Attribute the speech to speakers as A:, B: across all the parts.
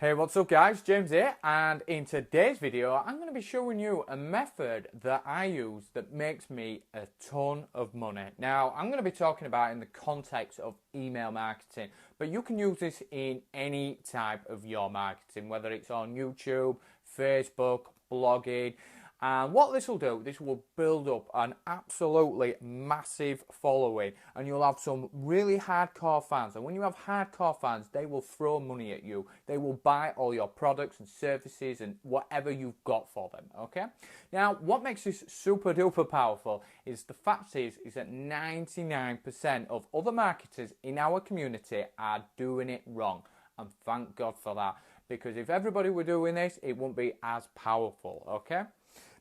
A: Hey, what's up guys, James here, and in today's video I'm going to be showing you a method that I use that makes me a ton of money. Now, I'm going to be talking about in the context of email marketing, but you can use this in any type of your marketing, whether it's on YouTube, Facebook, blogging. And what this will do, this will build up an absolutely massive following, and you'll have some really hardcore fans. And when you have hardcore fans, they will throw money at you. They will buy all your products and services and whatever you've got for them, okay? Now, what makes this super duper powerful is the fact is that 99% of other marketers in our community are doing it wrong. And thank God for that, because if everybody were doing this, it wouldn't be as powerful, okay?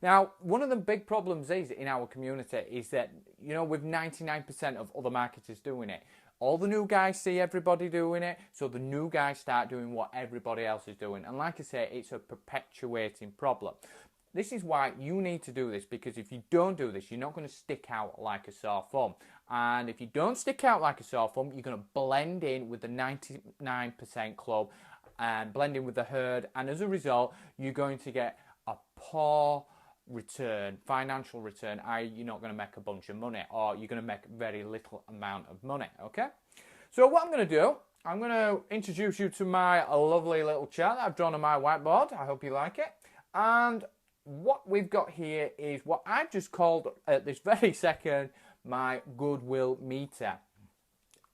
A: Now, one of the big problems is in our community is that, you know, with 99% of other marketers doing it, all the new guys see everybody doing it, so the new guys start doing what everybody else is doing. And like I say, it's a perpetuating problem. This is why you need to do this, because if you don't do this, you're not going to stick out like a sore thumb. And if you don't stick out like a sore thumb, you're going to blend in with the 99% club and blend in with the herd. And as a result, you're going to get a poor return, financial return, i.e. you're not going to make a bunch of money, or you're going to make very little amount of money, okay? So what I'm going to do, I'm going to introduce you to my lovely little chart that I've drawn on my whiteboard. I hope you like it. And what we've got here is what I've just called at this very second my goodwill meter.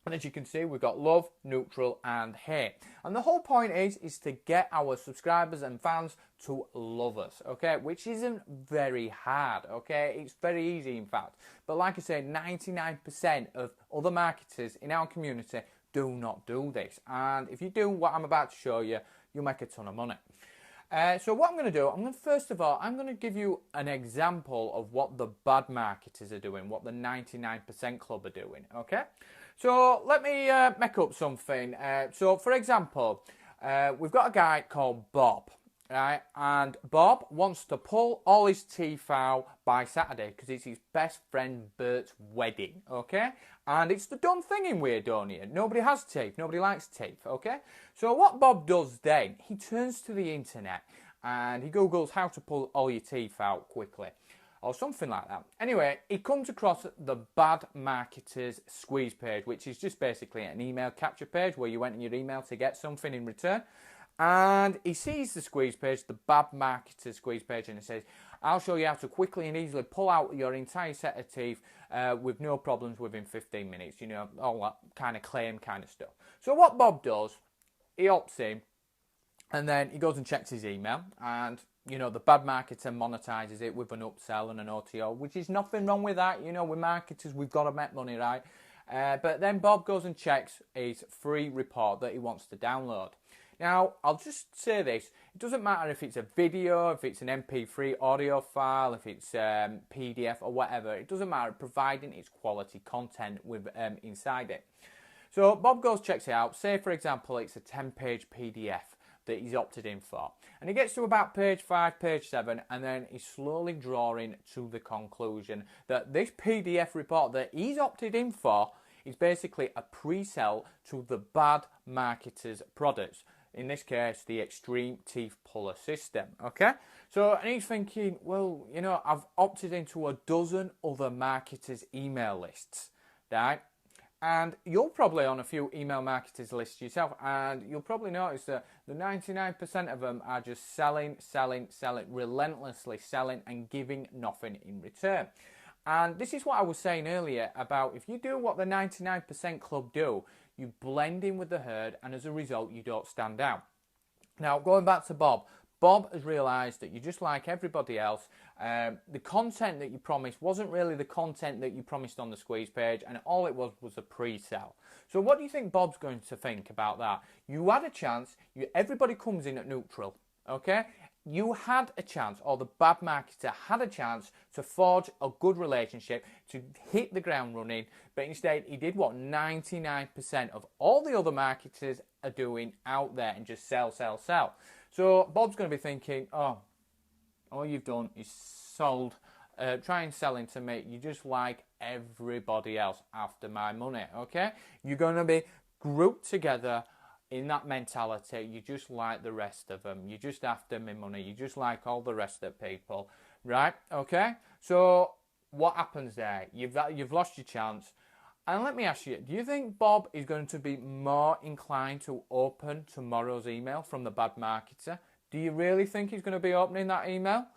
A: And as you can see, we've got love, neutral, and hate. And the whole point is to get our subscribers and fans to love us, okay? Which isn't very hard, okay? It's very easy, in fact. But like I say, 99% of other marketers in our community do not do this. And if you do what I'm about to show you, you'll make a ton of money. So what I'm going to do, first of all, I'm going to give you an example of what the bad marketers are doing, what the 99% club are doing, okay? So let me make up something. So for example, we've got a guy called Bob, right? And Bob wants to pull all his teeth out by Saturday because it's his best friend Bert's wedding, okay? And it's the dumb thing in Weirdonia. Nobody has teeth. Nobody likes teeth, okay? So what Bob does then, he turns to the internet and he Googles how to pull all your teeth out quickly, or something like that. Anyway, he comes across the Bad Marketers squeeze page, which is just basically an email capture page where you enter your email to get something in return. And he sees the squeeze page, the Bad Marketers squeeze page, and it says, I'll show you how to quickly and easily pull out your entire set of teeth with no problems within 15 minutes. You know, all that kind of claim kind of stuff. So what Bob does, he opts in, and then he goes and checks his email, and you know, the bad marketer monetizes it with an upsell and an OTO, which is nothing wrong with that. You know, we're marketers, we've got to make money, right? But then Bob goes and checks his free report that he wants to download. Now, I'll just say this. It doesn't matter if it's a video, if it's an MP3 audio file, if it's PDF or whatever. It doesn't matter, providing it's quality content with inside it. So Bob goes, checks it out. Say, for example, it's a 10-page PDF that he's opted in for. And he gets to about page 5, page 7, and then he's slowly drawing to the conclusion that this PDF report that he's opted in for is basically a pre-sell to the Bad Marketers products. In this case, the Extreme Teeth Puller System, okay? So, and he's thinking, well, you know, I've opted into a dozen other marketers' email lists, right? And you're probably on a few email marketers lists yourself, and you'll probably notice that the 99% of them are just selling, relentlessly selling and giving nothing in return. And this is what I was saying earlier about if you do what the 99% club do, you blend in with the herd, and as a result, you don't stand out. Now, going back to Bob, Bob has realised that you're just like everybody else. The content that you promised wasn't really the content that you promised on the squeeze page, and all it was a pre-sell. So what do you think Bob's going to think about that? You had a chance. Everybody comes in at neutral, okay? You had a chance, or the bad marketer had a chance to forge a good relationship, to hit the ground running, but instead he did what 99% of all the other marketers are doing out there, and just sell. So Bob's going to be thinking, oh, all you've done is sold, try and selling to me. You just like everybody else after my money, okay? You're going to be grouped together in that mentality, you just like the rest of them. You just after me money. You just like all the rest of the people, right? Okay. So what happens there? You've lost your chance. And let me ask you, do you think Bob is going to be more inclined to open tomorrow's email from the bad marketer? Do you really think he's going to be opening that email?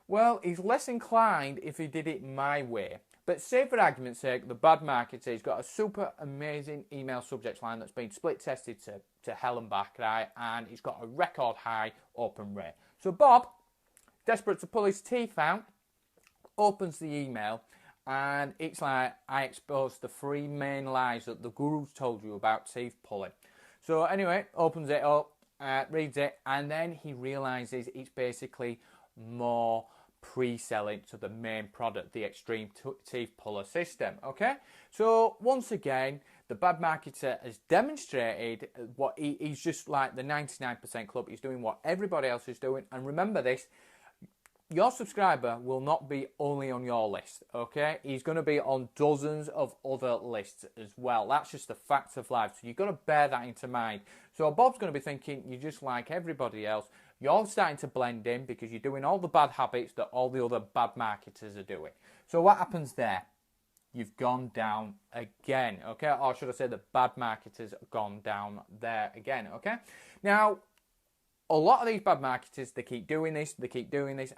A: Well, he's less inclined if he did it my way. But say for argument's sake, the bad marketer, he's got a super amazing email subject line that's been split tested to hell and back, right? And he's got a record high open rate. So Bob, desperate to pull his teeth out, opens the email, and it's like, I exposed the 3 main lies that the gurus told you about teeth pulling. So anyway, opens it up, reads it, and then he realises it's basically more pre-selling to the main product, the Extreme Teeth Puller system, okay? So once again, the bad marketer has demonstrated what he's just like the 99% club. He's doing what everybody else is doing. And remember this, your subscriber will not be only on your list, okay? He's going to be on dozens of other lists as well. That's just the fact of life. So you've got to bear that into mind. So Bob's going to be thinking you're just like everybody else. You're starting to blend in because you're doing all the bad habits that all the other bad marketers are doing. So what happens there? You've gone down again, okay? Or should I say the bad marketers have gone down there again, okay? Now, a lot of these bad marketers, they keep doing this,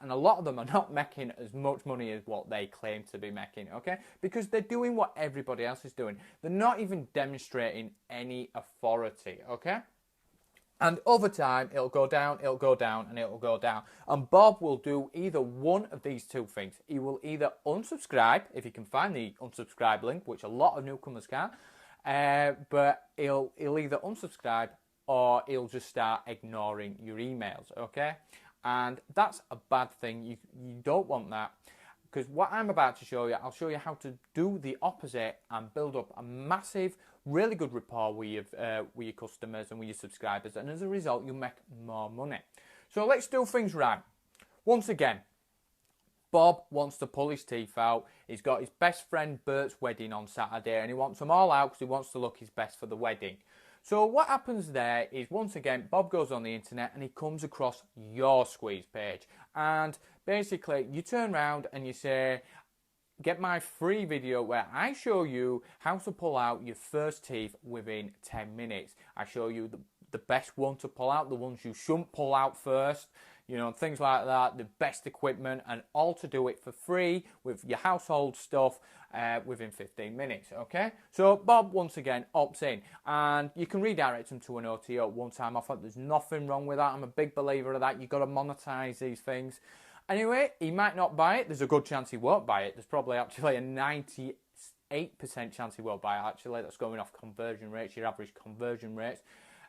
A: and a lot of them are not making as much money as what they claim to be making, okay? Because they're doing what everybody else is doing. They're not even demonstrating any authority, okay? And over time, it'll go down, and it'll go down. And Bob will do either one of these two things. He will either unsubscribe, if he can find the unsubscribe link, which a lot of newcomers can't, but he'll either unsubscribe or he'll just start ignoring your emails, okay? And that's a bad thing. You don't want that, because what I'm about to show you, I'll show you how to do the opposite and build up a massive, really good rapport with your customers and with your subscribers, and as a result, you'll make more money. So let's do things right. Once again, Bob wants to pull his teeth out. He's got his best friend Bert's wedding on Saturday, and he wants them all out because he wants to look his best for the wedding. So what happens there is, once again, Bob goes on the internet and he comes across your squeeze page. And basically, you turn around and you say, get my free video where I show you how to pull out your first teeth within 10 minutes. I show you the best one to pull out, the ones you shouldn't pull out first, you know, things like that, the best equipment, and all to do it for free with your household stuff within 15 minutes, okay? So Bob, once again, opts in, and you can redirect him to an OTO, one-time offer. There's nothing wrong with that. I'm a big believer of that. You've got to monetize these things. Anyway, he might not buy it. There's a good chance he won't buy it. There's probably actually a 98% chance he won't buy it, actually. That's going off conversion rates, your average conversion rates.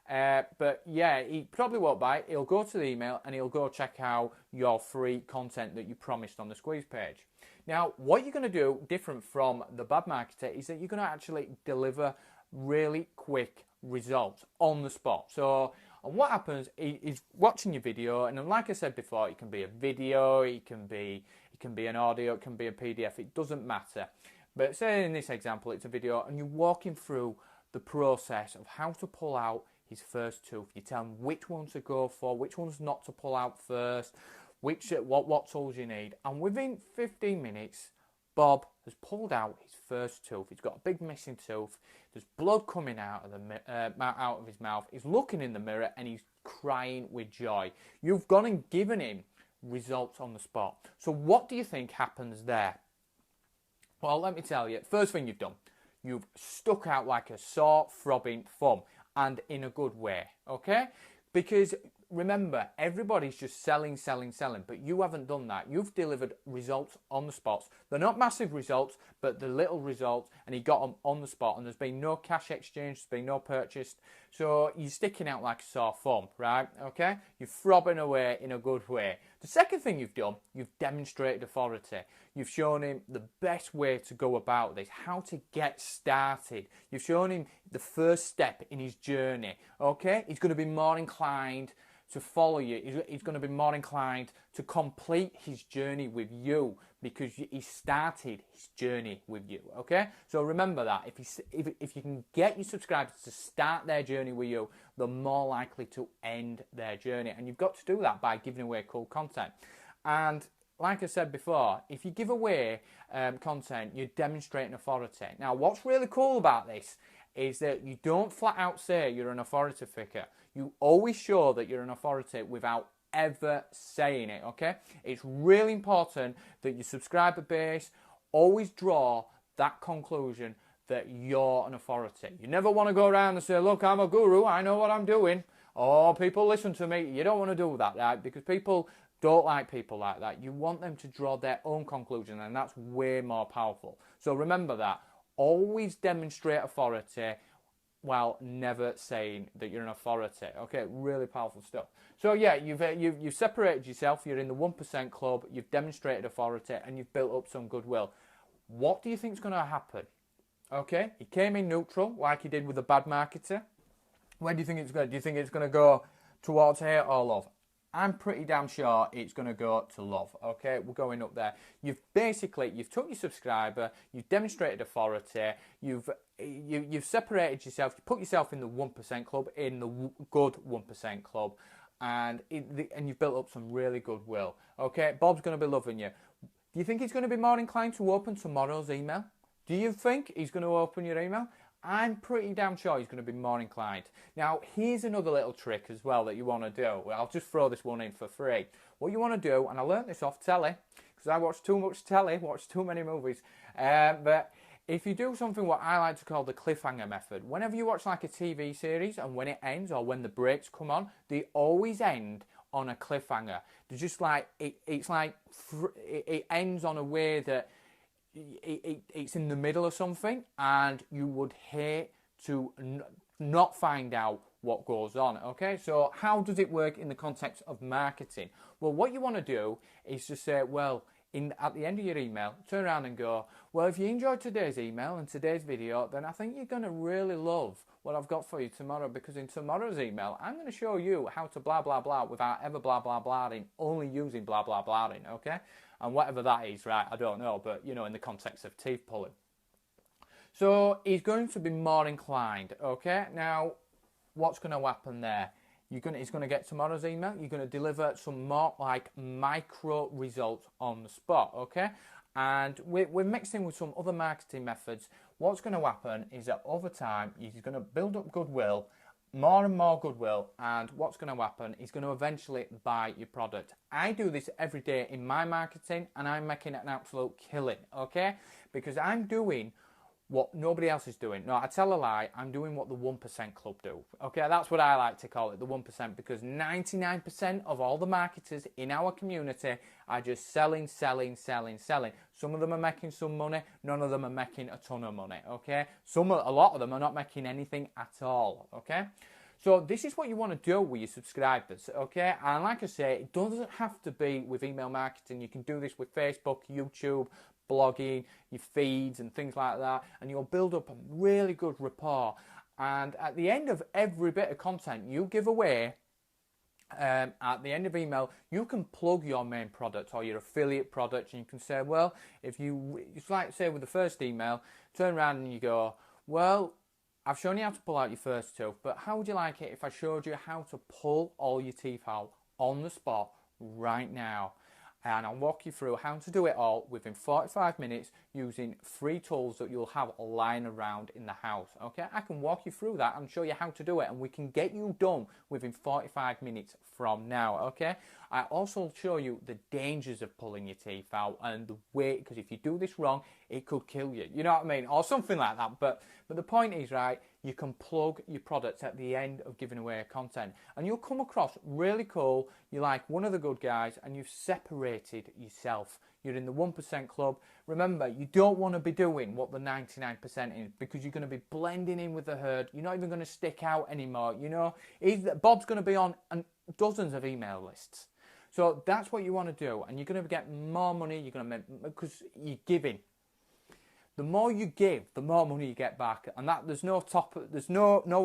A: But yeah, he probably won't buy it. He'll go to the email and he'll go check out your free content that you promised on the squeeze page. Now, what you're going to do different from the bad marketer is that you're going to actually deliver really quick results on the spot. So what happens is watching your video, and like I said before, it can be a video, it can be an audio, it can be a PDF, it doesn't matter. But say in this example, it's a video, and you're walking through the process of how to pull out his first tooth. You tell him which one to go for, which ones not to pull out first, what tools you need. And within 15 minutes, Bob has pulled out his first tooth. He's got a big missing tooth. There's blood coming out of his mouth. He's looking in the mirror and he's crying with joy. You've gone and given him results on the spot. So what do you think happens there? Well, let me tell you. First thing you've done, you've stuck out like a sore throbbing thumb, and in a good way, okay? Because remember, everybody's just selling, but you haven't done that. You've delivered results on the spots. They're not massive results, but they're little results, and he got them on the spot, and there's been no cash exchange, there's been no purchase. So you're sticking out like a sore thumb, right? Okay? You're throbbing away in a good way. The second thing you've done, you've demonstrated authority. You've shown him the best way to go about this, how to get started. You've shown him the first step in his journey, okay? He's going to be more inclined to follow you. He's going to be more inclined to complete his journey with you because he started his journey with you, okay? So remember that. If you can get your subscribers to start their journey with you, they're more likely to end their journey. And you've got to do that by giving away cool content. And like I said before, if you give away content, you're demonstrating authority. Now, what's really cool about this is that you don't flat out say you're an authority figure. You always show that you're an authority without ever saying it, okay? It's really important that your subscriber base always draw that conclusion that you're an authority. You never want to go around and say, look, I'm a guru, I know what I'm doing. Oh, people listen to me. You don't want to do that, right? Because people don't like people like that. You want them to draw their own conclusion, and that's way more powerful. So remember that. Always demonstrate authority while never saying that you're an authority. Okay, really powerful stuff. So yeah, you've separated yourself. You're in the 1% club. You've demonstrated authority, and you've built up some goodwill. What do you think is going to happen? Okay, he came in neutral like he did with the bad marketer. Where do you think it's going? Do you think it's going to go towards hate or love? I'm pretty damn sure it's going to go to love, okay? We're going up there. You've took your subscriber, you've demonstrated authority, you've separated yourself, you put yourself in the 1% club, in the good 1% club, and you've built up some really goodwill, okay? Bob's going to be loving you. Do you think he's going to be more inclined to open tomorrow's email? Do you think he's going to open your email? I'm pretty damn sure he's going to be more inclined. Now, here's another little trick as well that you want to do. Well, I'll just throw this one in for free. What you want to do, and I learnt this off telly, because I watch too much telly, watch too many movies, but if you do something what I like to call the cliffhanger method, whenever you watch like a TV series and when it ends or when the breaks come on, they always end on a cliffhanger. They're just like, it ends on a way that it's in the middle of something and you would hate to not find out what goes on, okay? So how does it work in the context of marketing? Well, what you want to do is to say, well, at the end of your email, turn around and go, well, if you enjoyed today's email and today's video, then I think you're going to really love what I've got for you tomorrow, because in tomorrow's email, I'm going to show you how to blah, blah, blah without ever blah, blah, blahing, only using blah, blah, blahing, okay? And whatever that is, right, I don't know, but, you know, in the context of teeth pulling. So he's going to be more inclined, okay? Now, what's going to happen there? He's going to get tomorrow's email. You're going to deliver some more, like, micro results on the spot, okay? And we're mixing with some other marketing methods. What's going to happen is that over time, he's going to build up goodwill, more and more goodwill, and what's going to happen is going to eventually buy your product. I do this every day in my marketing, and I'm making an absolute killing, okay? Because I'm doing what nobody else is doing. No, I tell a lie, I'm doing what the 1% club do. Okay, that's what I like to call it, the 1%, because 99% of all the marketers in our community are just selling. Some of them are making some money, none of them are making a ton of money, okay? A lot of them are not making anything at all, okay? So this is what you want to do with your subscribers, okay? And like I say, it doesn't have to be with email marketing. You can do this with Facebook, YouTube, blogging, your feeds and things like that, and you'll build up a really good rapport. And at the end of every bit of content you give away, at the end of email, you can plug your main product or your affiliate product, and you can say, well, it's like, say, with the first email, turn around and you go, well, I've shown you how to pull out your first tooth, but how would you like it if I showed you how to pull all your teeth out on the spot right now? And I'll walk you through how to do it all within 45 minutes using 3 tools that you'll have lying around in the house, okay? I can walk you through that and show you how to do it, and we can get you done within 45 minutes from now, okay? I also show you the dangers of pulling your teeth out and the way, because if you do this wrong, it could kill you, you know what I mean? Or something like that, but the point is, right, you can plug your products at the end of giving away content, and you'll come across really cool. You're like one of the good guys, and you've separated yourself. You're in the 1% club. Remember, you don't want to be doing what the 99% is, because you're going to be blending in with the herd. You're not even going to stick out anymore. You know, Bob's going to be on dozens of email lists. So that's what you want to do, and you're going to get more money. You're going to make, because you're giving. the more you give, the more money you get back, and that there's no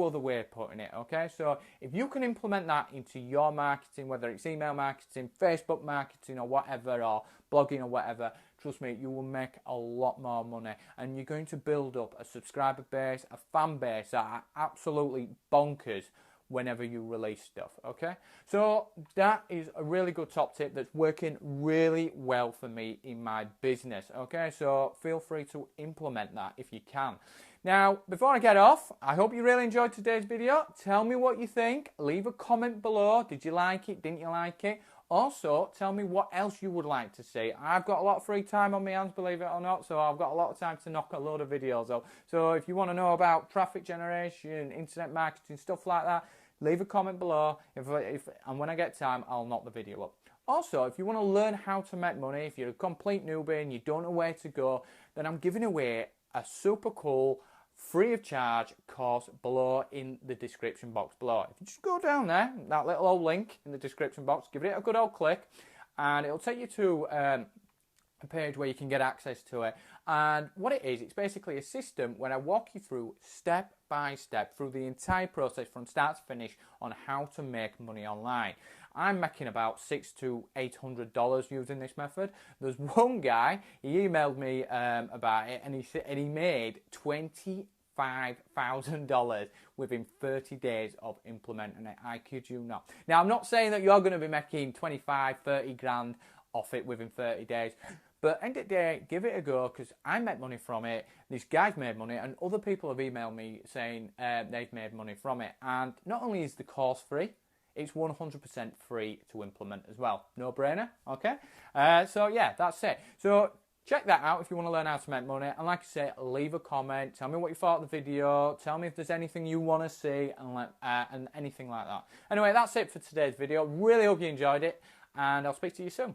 A: other way of putting it. Okay, so if you can implement that into your marketing, whether it's email marketing, Facebook marketing, or whatever, or blogging or whatever, trust me, you will make a lot more money, and you're going to build up a subscriber base, a fan base that are absolutely bonkers whenever you release stuff. Okay, so that is a really good top tip that's working really well for me in my business. Okay, so feel free to implement that if you can. Now, before I get off, I hope you really enjoyed today's video. Tell me what you think. Leave a comment below. Did you like it? Didn't you like it? Also, tell me what else you would like to see. I've got a lot of free time on my hands, believe it or not, so I've got a lot of time to knock a load of videos up. So if you want to know about traffic generation, internet marketing, stuff like that, leave a comment below, and when I get time, I'll knock the video up. Also, if you want to learn how to make money, if you're a complete newbie and you don't know where to go, then I'm giving away a super cool, free of charge course below in the description box below. If you just go down there, that little old link in the description box, give it a good old click, and it'll take you to a page where you can get access to it. And what it is, it's basically a system where I walk you through step by step through the entire process from start to finish on how to make money online. I'm making about $600 to $800 using this method. There's one guy, he emailed me about it, and he made $25,000 within 30 days of implementing it. I kid you not. Now, I'm not saying that you're going to be making 25, 30 grand off it within 30 days. But end of the day, give it a go, because I make money from it. This guy's made money, and other people have emailed me saying they've made money from it. And not only is the course free, it's 100% free to implement as well. No brainer, okay? So yeah, that's it. So check that out if you want to learn how to make money. And like I say, leave a comment. Tell me what you thought of the video. Tell me if there's anything you want to see, and anything like that. Anyway, that's it for today's video. Really hope you enjoyed it, and I'll speak to you soon.